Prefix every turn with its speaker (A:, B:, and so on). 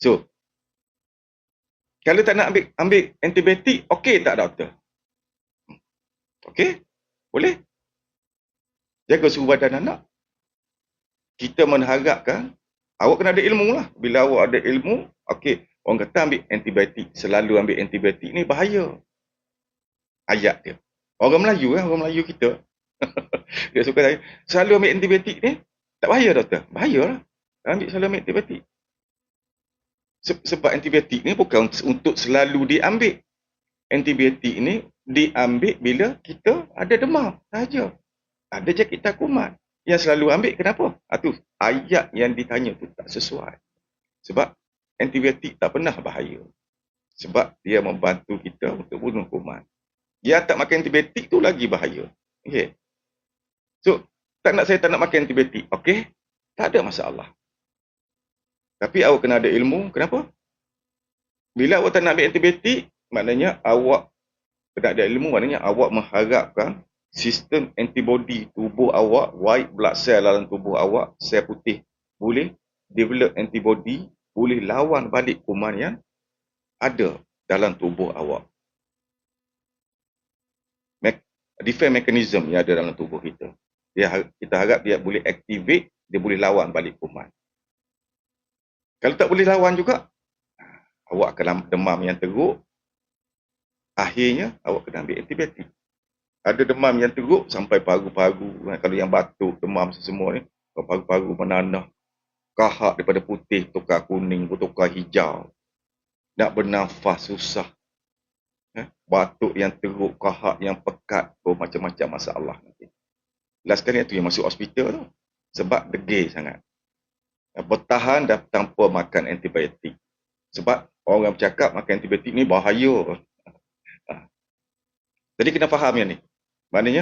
A: So, kalau tak nak ambil antibiotik, okey tak doktor? Okey? Boleh? Jaga suhu badan anak. Kita mengharapkan awak kena ada ilmu lah. Bila awak ada ilmu, okey, orang kata ambil antibiotik, selalu ambil antibiotik ni bahaya. Ayat dia. Orang Melayu kita. Dia suka tanya, selalu ambil antibiotik ni, tak bahaya doktor? Bahaya lah. Selalu ambil antibiotik. Sebab antibiotik ni bukan untuk selalu diambil. Antibiotik ni diambil bila kita ada demam sahaja. Ada jangkitan kuman. Yang selalu ambil kenapa? Tu ayat yang ditanya tu tak sesuai. Sebab antibiotik tak pernah bahaya. Sebab dia membantu kita untuk bunuh kuman. Dia tak makan antibiotik tu lagi bahaya. Okay. So, saya tak nak makan antibiotik. Okey? Tak ada masalah. Tapi awak kena ada ilmu. Kenapa? Bila awak tak nak ambil antibiotik, maknanya awak kena ada ilmu, maknanya awak mengharapkan sistem antibody tubuh awak, white blood cell dalam tubuh awak, sel putih, boleh develop antibody, boleh lawan balik kuman yang ada dalam tubuh awak. Defense mechanism yang ada dalam tubuh kita. Kita harap dia boleh activate, dia boleh lawan balik kuman. Kalau tak boleh lawan juga, awak akan demam yang teruk, akhirnya awak kena ambil antibiotik. Ada demam yang teruk sampai paru-paru. Kalau yang batuk, demam semua ni, paru-paru menanah. Kahak daripada putih, tukar kuning, tukar hijau. Nak bernafas susah. Batuk yang teruk, kahak yang pekat. Macam-macam masalah nanti. Last kali itu yang masuk hospital tu. Sebab degil sangat. Bertahan dah tanpa makan antibiotik. Sebab orang bercakap makan antibiotik ni bahaya. Jadi kena faham yang ni. Maknanya